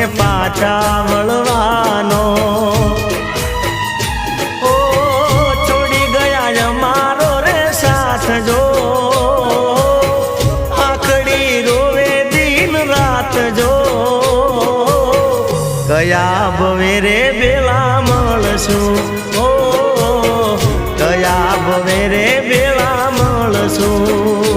મને પાછા મળવાનો ઓ છોડી ગયા મારો રે સાથ જો આખડી રોવે દિન રાત જો કયા ભવે રે બેલા મળશું ઓ કયા ભવે રે બેલા મળશું